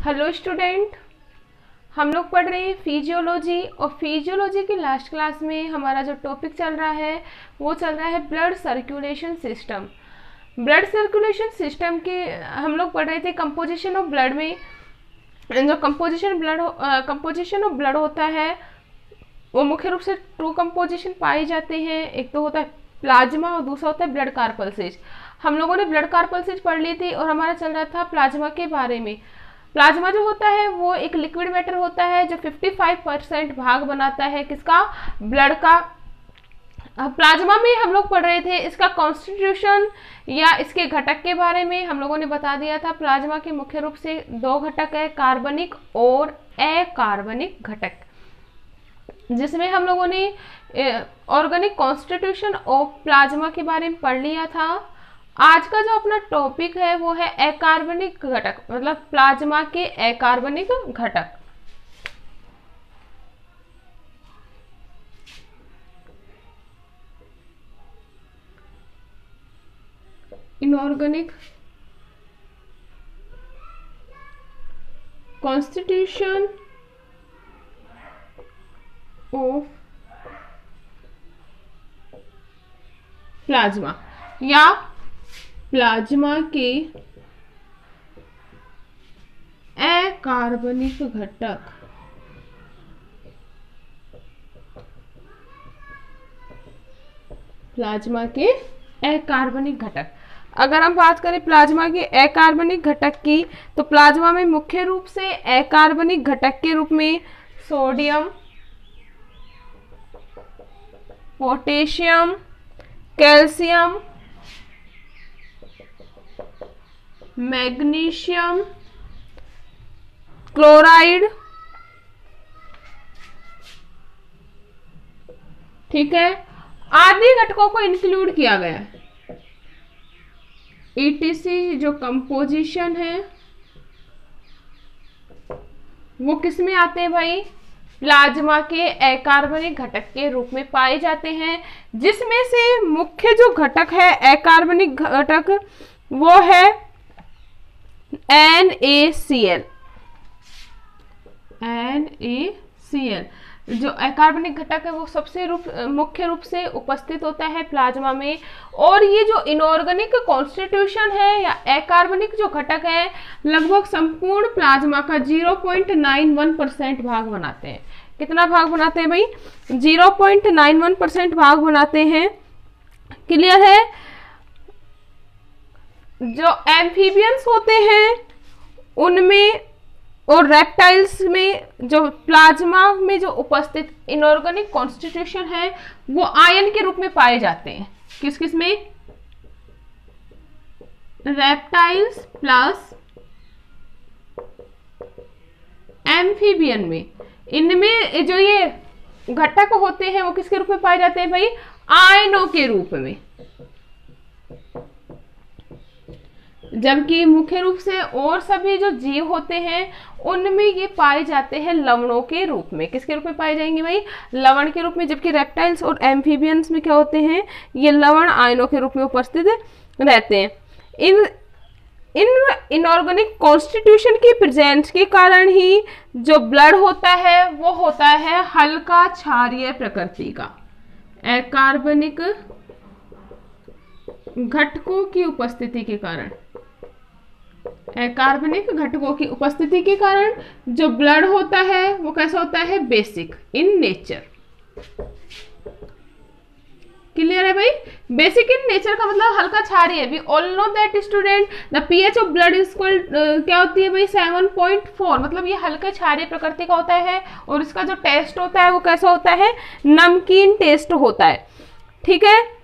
Hello student, हम लोग पढ़ रहे हैं फिजियोलॉजी और फिजियोलॉजी की लास्ट क्लास में हमारा जो टॉपिक चल रहा है वो चल रहा है blood circulation system. Blood circulation system के हम लोग पढ़ रहे थे कंपोजिशन ऑफ ब्लड में। जो कंपोजिशन ऑफ ब्लड होता है वो मुख्य रूप से टू कंपोजिशन पाए जाते हैं। एक तो होता है प्लाज्मा और दूसरा होता है ब्लड कार्पल्सेज। हम लोगों ने ब्लड कार्पल्सेज पढ़ ली थी और हमारा चल रहा था प्लाज्मा के बारे में। प्लाज्मा जो होता है वो एक लिक्विड मैटर होता है जो 55% भाग बनाता है किसका, ब्लड का। प्लाज्मा में हम लोग पढ़ रहे थे इसका कॉन्स्टिट्यूशन या इसके घटक के बारे में। हम लोगों ने बता दिया था प्लाज्मा के मुख्य रूप से दो घटक है, कार्बनिक और अकार्बनिक घटक, जिसमें हम लोगों ने ऑर्गेनिक कॉन्स्टिट्यूशन ऑफ प्लाज्मा के बारे में पढ़ लिया था। आज का जो अपना टॉपिक है वो है अकार्बनिक घटक, मतलब प्लाज्मा के अकार्बनिक घटक। इनऑर्गेनिक कॉन्स्टिट्यूशन ऑफ प्लाज्मा या प्लाज्मा के अकार्बनिक घटक। प्लाज्मा के अकार्बनिक घटक, अगर हम बात करें प्लाज्मा के अकार्बनिक घटक की तो प्लाज्मा में मुख्य रूप से अकार्बनिक घटक के रूप में sodium, potassium, calcium, magnesium, chloride, ठीक है, आदि घटकों को इंक्लूड किया गया है। ईटीसी जो कंपोजिशन है वो किस में आते हैं भाई, प्लाज्मा के अकार्बनिक घटक के रूप में पाए जाते हैं, जिसमें से मुख्य जो घटक है अकार्बनिक घटक वो है NaCl। जो अकार्बनिक घटक है वो सबसे मुख्य रूप से उपस्थित होता है प्लाज्मा में। और ये जो इनऑर्गेनिक कॉन्स्टिट्यूशन है या अकार्बनिक जो घटक है लगभग संपूर्ण प्लाज्मा का 0.91% भाग बनाते हैं। कितना भाग बनाते हैं भाई, 0.91% भाग बनाते हैं। क्लियर है। जो एम्फीबियंस होते हैं उनमें और रेप्टाइल्स में जो प्लाज्मा में जो उपस्थित इनऑर्गेनिक कॉन्स्टिट्यूशन है वो आयन के रूप में पाए जाते हैं। किस किस में, रेप्टाइल्स प्लस एम्फीबियन में। इनमें जो ये घटक होते हैं वो किसके रूप में पाए जाते हैं भाई, आयनों के रूप में। जबकि मुख्य रूप से और सभी जो जीव होते हैं उनमें ये पाए जाते हैं लवणों के रूप में। किसके रूप में पाए जाएंगे भाई, लवण के रूप में। जबकि रेप्टाइल्स और एम्फीबियंस में क्या होते हैं, ये लवण आयनों के रूप में उपस्थित रहते हैं। इनऑर्गेनिक कॉन्स्टिट्यूशन की प्रेजेंस के कारण ही जो ब्लड होता है वो होता है हल्का क्षारीय प्रकृति का। अकार्बनिक घटकों की उपस्थिति के कारण, अकार्बनिक घटकों की उपस्थिति के कारण जो ब्लड होता है वो कैसा होता है, बेसिक इन नेचर। क्लियर है भाई। बेसिक इन नेचर का मतलब हल्का क्षारीय। We all know that student the pH of blood is equal क्या होती है भाई, 7.4। मतलब ये हल्का क्षारीय प्रकृति का होता है और इसका जो टेस्ट होता है वो कैसा होता है, नमकीन टेस्ट होता है। ठीक है।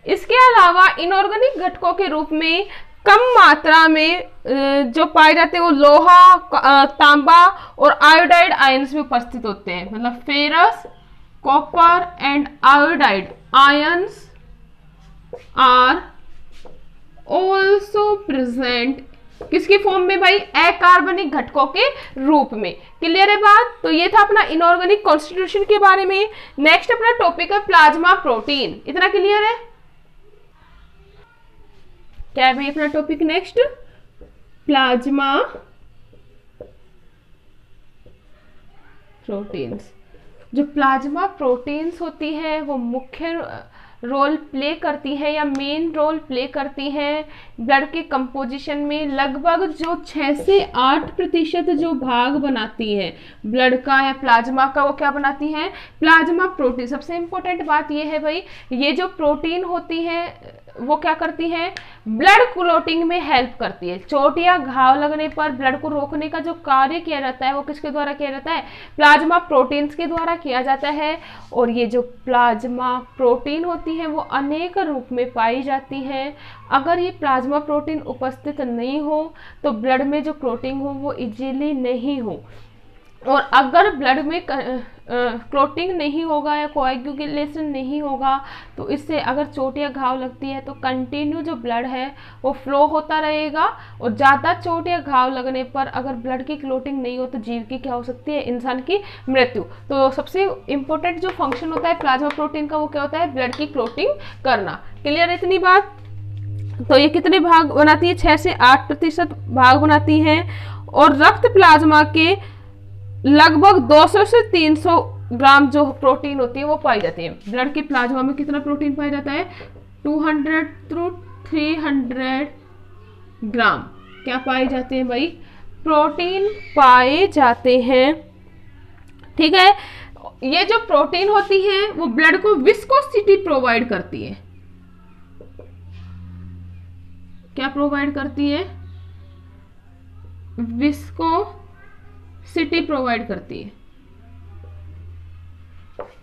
इसके अलावा इनऑर्गेनिक घटकों के रूप में कम मात्रा में जो पाए जाते हैं वो लोहा, तांबा और आयोडाइड आयंस में उपस्थित होते हैं। मतलब ferrous, copper and iodide ions are also present किसकी फॉर्म में भाई, अकार्बनिक घटकों के रूप में। क्लियर है बात। तो ये था अपना इनऑर्गेनिक कॉन्स्टिट्यूशन के बारे में। नेक्स्ट अपना टॉपिक है प्लाज्मा प्रोटीन। इतना क्लियर है। क्या है भाई अपना टॉपिक नेक्स्ट, प्लाज्मा प्रोटीन्स। जो प्लाज्मा प्रोटीन्स होती है वो मुख्य रोल प्ले करती है या मेन रोल प्ले करती है ब्लड के कंपोजिशन में। लगभग जो 6 से 8% जो भाग बनाती है ब्लड का या प्लाज्मा का, वो क्या बनाती है? Plasma protein. सबसे इंपॉर्टेंट बात ये है भाई, ये जो प्रोटीन होती है वो क्या करती है? ब्लड क्लॉटिंग में हेल्प करती है। चोट या घाव लगने पर ब्लड को रोकने का जो कार्य किया जाता है वो किसके द्वारा किया जाता है? प्लाज्मा प्रोटीन्स के द्वारा किया जाता है। और ये जो प्लाज्मा प्रोटीन होती है वो अनेक रूप में पाई जाती है। अगर ये प्लाज्मा प्रोटीन उपस्थित नहीं हो तो ब्लड में जो क्लॉटिंग हो वो इजीली नहीं हो, और अगर ब्लड में क्लॉटिंग नहीं होगा या कोएगुलेशन नहीं होगा तो इससे अगर चोट या घाव लगती है तो कंटिन्यू जो ब्लड है वो फ्लो होता रहेगा। और ज़्यादा चोट या घाव लगने पर अगर ब्लड की क्लॉटिंग नहीं हो तो जीव की क्या हो सकती है? इंसान की मृत्यु। तो सबसे इम्पोर्टेंट जो फंक्शन होता है प्लाज्मा प्रोटीन का वो क्या होता है? ब्लड की क्लॉटिंग करना। क्लियर इतनी बात? तो ये कितने भाग बनाती है? 6 से 8% भाग बनाती है। और रक्त प्लाज्मा के लगभग 200 से 300 ग्राम जो प्रोटीन होती है वो पाई जाती है। ब्लड के प्लाज्मा में कितना प्रोटीन पाया जाता है? 200 to 300 ग्राम क्या पाए जाते हैं भाई? प्रोटीन पाए जाते हैं। ठीक है। ये जो प्रोटीन होती है वो ब्लड को विस्कोसिटी प्रोवाइड करती है। क्या प्रोवाइड करती है? विस्कोसिटी प्रोवाइड करती है।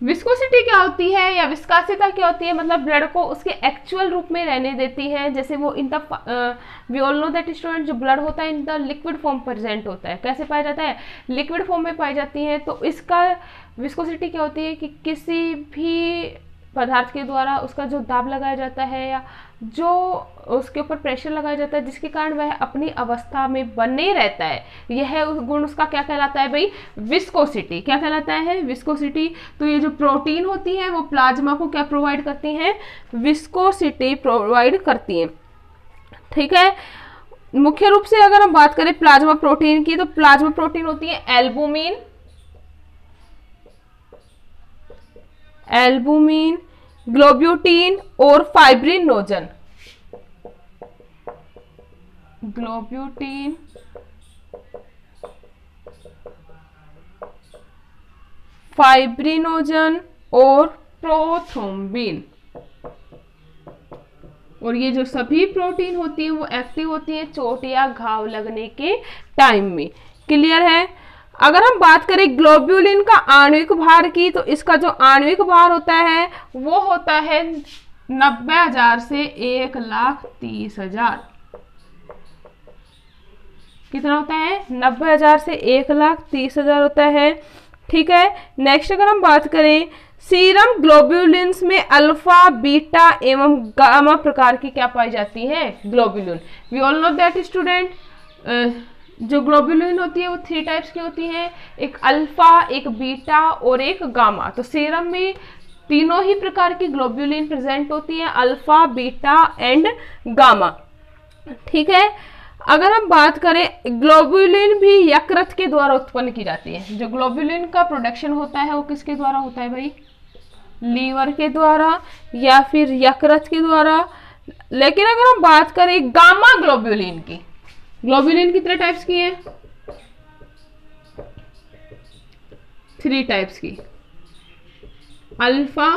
विस्कोसिटी क्या होती है या विस्कासिता क्या होती है? मतलब ब्लड को उसके एक्चुअल रूप में रहने देती है। जैसे वो in the we all know that student, जो ब्लड होता है in the liquid form present होता है। कैसे पाया जाता है? लिक्विड फॉर्म में पाई जाती है। तो इसका विस्कोसिटी क्या होती है कि किसी भी पदार्थ के द्वारा उसका जो दाब लगाया जाता है या जो उसके ऊपर प्रेशर लगाया जाता है जिसके कारण वह अपनी अवस्था में बने रहता है, यह गुण उसका क्या कहलाता है भाई? विस्कोसिटी। क्या कहलाता है? विस्कोसिटी। तो ये जो प्रोटीन होती है वो प्लाज्मा को क्या प्रोवाइड करती हैं? विस्कोसिटी प्रोवाइड करती हैं। ठीक है। मुख्य रूप से अगर हम बात करें प्लाज्मा प्रोटीन की तो प्लाज्मा प्रोटीन होती है एल्बुमिन, ग्लोब्यूटिन और फाइब्रिनोजन। ग्लोब्यूटिन, फाइब्रिनोजन और प्रोथ्रोम्बिन। और ये जो सभी प्रोटीन होती है वो एक्टिव होती है चोट या घाव लगने के टाइम में। क्लियर है? अगर हम बात करें ग्लोब्यूलिन का आणविक भार की तो इसका जो आणविक भार होता है वो होता है 90,000 से 1,30,000। कितना होता है? 90,000 से 1,30,000 होता है। ठीक है। नेक्स्ट अगर हम बात करें सीरम ग्लोब्यूलिन्स में अल्फा, बीटा एवं गामा प्रकार की क्या पाई जाती है? Globulin. We all know that student, जो ग्लोब्यूलिन होती है वो 3 टाइप्स की होती है, एक अल्फा, एक बीटा और एक गामा। तो सीरम में तीनों ही प्रकार की ग्लोब्यूलिन प्रेजेंट होती है, अल्फा, बीटा एंड गामा। ठीक है। अगर हम बात करें ग्लोब्यूलिन भी यकृत के द्वारा उत्पन्न की जाती है। जो ग्लोब्यूलिन का प्रोडक्शन होता है वो किसके द्वारा होता है भाई? लीवर के द्वारा या फिर यकृत के द्वारा। लेकिन अगर हम बात करें गामा ग्लोब्यूलिन की, ग्लोब्यूलिन कितने टाइप्स की है? 3 टाइप्स की, अल्फा,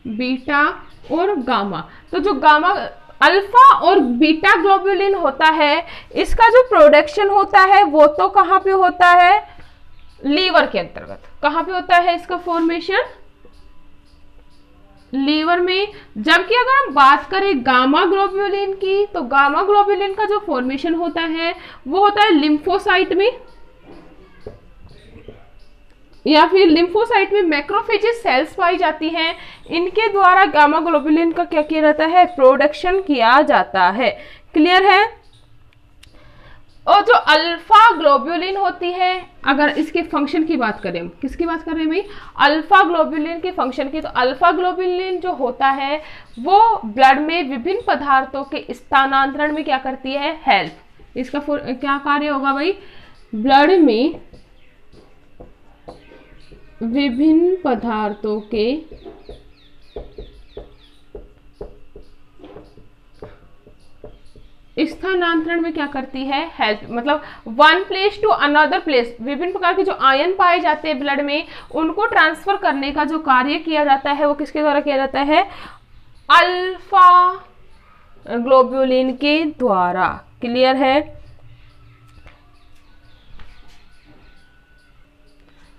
बीटा और गामा। तो जो गामा, अल्फा और बीटा ग्लोब्यूलिन होता है इसका जो प्रोडक्शन होता है वो तो कहाँ पे होता है? लीवर के अंतर्गत। कहाँ पे होता है इसका फॉर्मेशन? लीवर में। जबकि अगर हम बात करें गामा ग्लोब्यूलिन की तो गामा ग्लोब्यूलिन का जो फॉर्मेशन होता है वो होता है लिम्फोसाइट में, या फिर लिम्फोसाइट में मैक्रोफेजेस सेल्स पाई जाती हैं। इनके द्वारा गामा ग्लोब्यूलिन का क्या किया जाता है? प्रोडक्शन किया जाता है। क्लियर है? और जो अल्फा ग्लोब्यूलिन होती है, अगर इसके फंक्शन की बात करें, किसकी बात कर रहे हैं भाई? अल्फा ग्लोब्यूलिन के फंक्शन की। तो अल्फा ग्लोब्यूलिन जो होता है वो ब्लड में विभिन्न पदार्थों के स्थानांतरण में क्या करती है? हेल्प। इसका क्या कार्य होगा भाई, ब्लड में विभिन्न पदार्थों के स्थानांतरण में क्या करती है, हेल्प, मतलब one place to another place, विभिन्न प्रकार के जो आयन पाए जाते हैं ब्लड में उनको ट्रांसफर करने का जो कार्य किया जाता है वो किसके द्वारा किया जाता है, अल्फा ग्लोब्यूलिन के द्वारा। क्लियर है।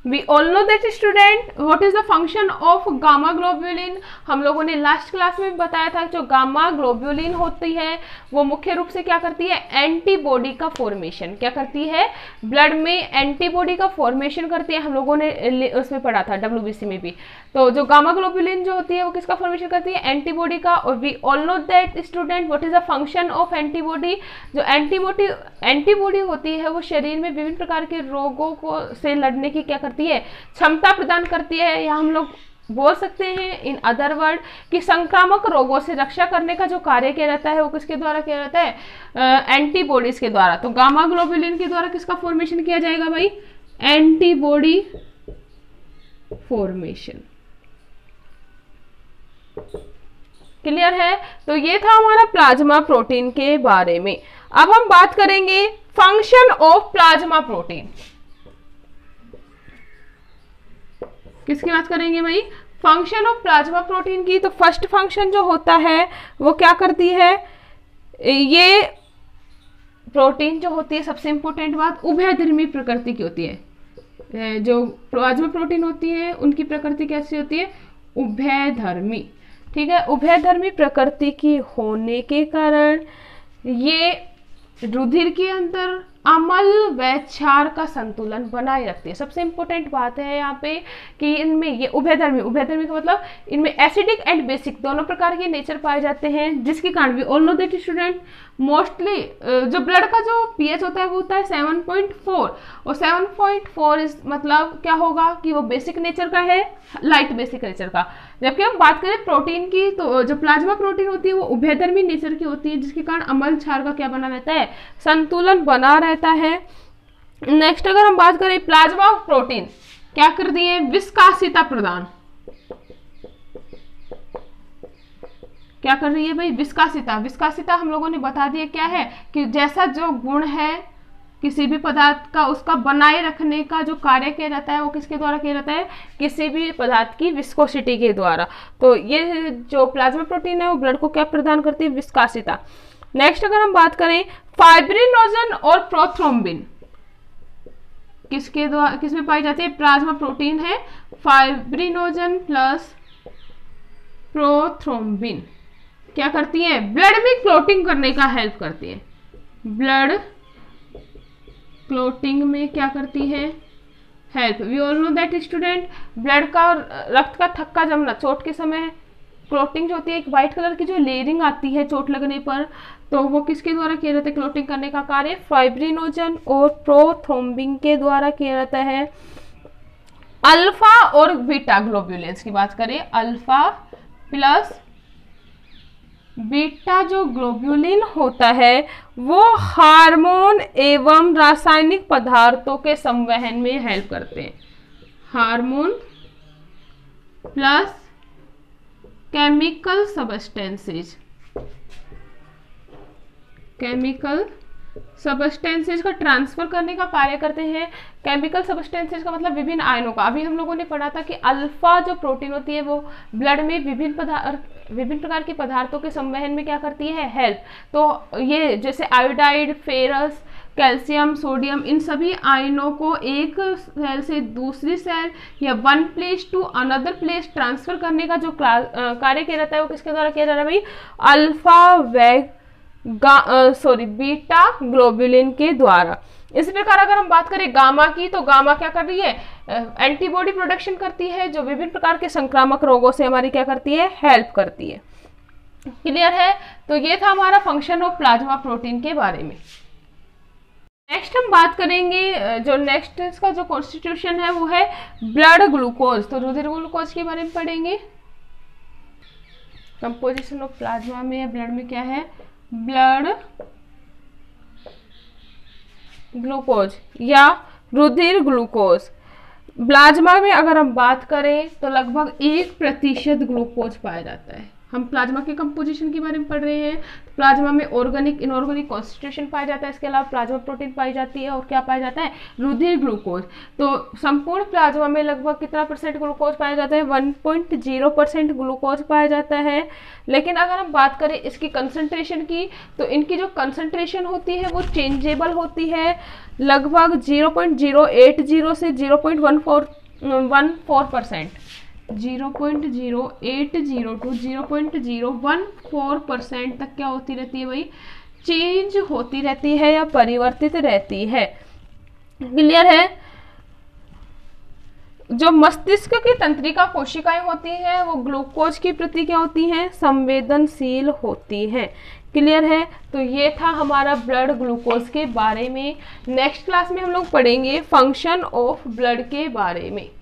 We all know that student what is the function of gamma globulin. हम लोगों ने लास्ट क्लास में बताया था जो गामा ग्लोब्यूलिन होती है वो मुख्य रूप से क्या करती है, एंटीबॉडी का फॉर्मेशन, क्या करती है, ब्लड में एंटीबॉडी का फॉर्मेशन करती है। हम लोगों ने उसमें पढ़ा था WBC में भी। तो जो गामा ग्लोब्यूलिन जो होती है वो किसका फॉर्मेशन करती है, एंटीबॉडी का। और we all know that student what is the function of antibody. जो एंटीबॉडी होती है वो शरीर में विभिन्न प्रकार के रोगों को से लड़ने की क्या करती है, क्षमता प्रदान करती है, या हम लोग बोल सकते हैं इन अदर वर्ड कि संक्रामक रोगों से रक्षा करने का जो कार्य किया जाता है वो किसके द्वारा किया जाता है, एंटीबॉडीज के द्वारा। तो गामा ग्लोब्यूलिन के द्वारा किसका फॉर्मेशन किया जाएगा भाई, एंटीबॉडी फॉर्मेशन। क्लियर है। तो ये था हमारा प्लाज्मा प्रोटीन के बारे में। अब हम बात करेंगे फंक्शन ऑफ प्लाज्मा प्रोटीन। किसकी बात करेंगे भाई, फंक्शन ऑफ प्लाज्मा प्रोटीन की। तो फर्स्ट फंक्शन जो होता है वो क्या करती है, ये प्रोटीन जो होती है सबसे इंपॉर्टेंट बात उभयधर्मी प्रकृति की होती है। जो प्लाज्मा प्रोटीन होती है उनकी प्रकृति कैसी होती है, उभयधर्मी। ठीक है, उभयधर्मी प्रकृति की होने के कारण ये रुधिर के अंदर अम्ल व क्षार का संतुलन बनाए रखती है। सबसे इंपॉर्टेंट बात है यहाँ पे कि इनमें ये उभयधर्मी का मतलब इनमें एसिडिक एंड बेसिक दोनों प्रकार के नेचर पाए जाते हैं, जिसके कारण भी all know that student mostly जो ब्लड का जो पीएच होता है वो होता है 7.4 और 7.4 इस मतलब क्या होगा कि वो बेसिक नेचर का है, लाइट बेसिक नेचर का। जबकि हम बात करें प्रोटीन की तो जो प्लाज्मा प्रोटीन होती है वो उभयधर्मी नेचर की होती है, जिसके कारण अम्ल क्षार का क्या बना रहता है, संतुलन बना रहता है। नेक्स्ट अगर हम बात करें प्लाज्मा प्रोटीन क्या कर दिए, विस्कासिता प्रदान, क्या कर रही है भाई, विस्कासिता हम लोगों ने बता दिया क्या है कि जैसा जो गुण है किसी भी पदार्थ का उसका बनाए रखने का जो कार्य किया जाता है वो किसके द्वारा किया जाता है, किसी भी पदार्थ की विस्कोसिटी के द्वारा। तो ये जो प्लाज्मा प्रोटीन है वो ब्लड को क्या प्रदान करती है, विस्कासिता। नेक्स्ट अगर हम बात करें फाइब्रिनोजन और प्रोथ्रोम्बिन किसमें पाई जाती है, प्लाज्मा प्रोटीन है, फाइब्रिनोजन प्लस प्रोथ्रोम्बिन क्या करती है, ब्लड में क्लोटिंग करने का हेल्प करती है। ब्लड क्लोटिंग में क्या करती है, help. We all know that student blood का रक्त का थक्का जमना, चोट के समय क्लोटिंग जो होती है, एक व्हाइट कलर की जो लेयरिंग आती है चोट लगने पर, तो वो किसके द्वारा किया जाता है, क्लोटिंग करने का कार्य फाइब्रिनोजन और प्रोथ्रोम्बिन के द्वारा किया जाता है। अल्फा और बीटा ग्लोब्यूलिन्स की बात करें, अल्फा प्लस बीटा जो ग्लोब्यूलिन होता है वो हार्मोन एवं रासायनिक पदार्थों के संवहन में हेल्प करते हैं। Hormone plus chemical substances, chemical substances का ट्रांसफर करने का कार्य करते हैं। केमिकल सब्सटेंसेज का मतलब विभिन्न आयनों का। अभी हम लोगों ने पढ़ा था कि अल्फा जो प्रोटीन होती है वो ब्लड में विभिन्न प्रकार के पदार्थों के संवहन में क्या करती है, हेल्प। तो ये जैसे आयोडाइड, फेरस, कैल्शियम, सोडियम, इन सभी आयनों को एक सेल से दूसरी सेल या one place to another place transfer करने का जो कार्य किया जाता है वो किसके द्वारा किया जा रहा है भाई, अल्फा व बीटा ग्लोब्यूलिन के द्वारा। इसी प्रकार अगर हम बात करें गामा की, तो गामा क्या कर रही है, एंटीबॉडी प्रोडक्शन करती है जो विभिन्न प्रकार के संक्रामक रोगों से हमारी क्या करती है, हेल्प करती है। क्लियर है। तो ये था हमारा फंक्शन ऑफ प्लाज्मा प्रोटीन के बारे में। नेक्स्ट हम बात करेंगे जो नेक्स्ट इसका जो कॉन्स्टिट्यूशन है वो है ब्लड ग्लूकोज। तो रुधिर ग्लूकोज के बारे में पढ़ेंगे। कंपोजिशन ऑफ प्लाज्मा में ब्लड में क्या है, ब्लड ग्लूकोज या रुधिर ग्लूकोज। प्लाज्मा में अगर हम बात करें तो लगभग 1% ग्लूकोज पाया जाता है। हम प्लाज्मा के कंपोजिशन के बारे में पढ़ रहे हैं। प्लाज्मा में ऑर्गेनिक इनऑर्गेनिक कॉन्स्टिट्यूशन पाया जाता है, इसके अलावा प्लाज्मा प्रोटीन पाई जाती है और क्या पाया जाता है, रुधिर ग्लूकोज। तो संपूर्ण प्लाज्मा में लगभग कितना % ग्लूकोज पाया जाता है, 1.0% ग्लूकोज पाया जाता है। लेकिन अगर हम बात करें इसकी कंसंट्रेशन की, तो इनकी जो कंसंट्रेशन होती है वो चेंजेबल होती है, लगभग 0.080 से 0.14%, 0.080 टू 0.014% तक क्या होती रहती है भाई, चेंज होती रहती है या परिवर्तित रहती है। क्लियर है। जो मस्तिष्क की तंत्रिका कोशिकाएं होती हैं वो ग्लूकोज की प्रति क्या होती हैं, संवेदनशील होती हैं। क्लियर है। तो ये था हमारा ब्लड ग्लूकोज के बारे में। नेक्स्ट क्लास में हम लोग पढ़ेंगे फंक्शन ऑफ ब्लड के बारे में।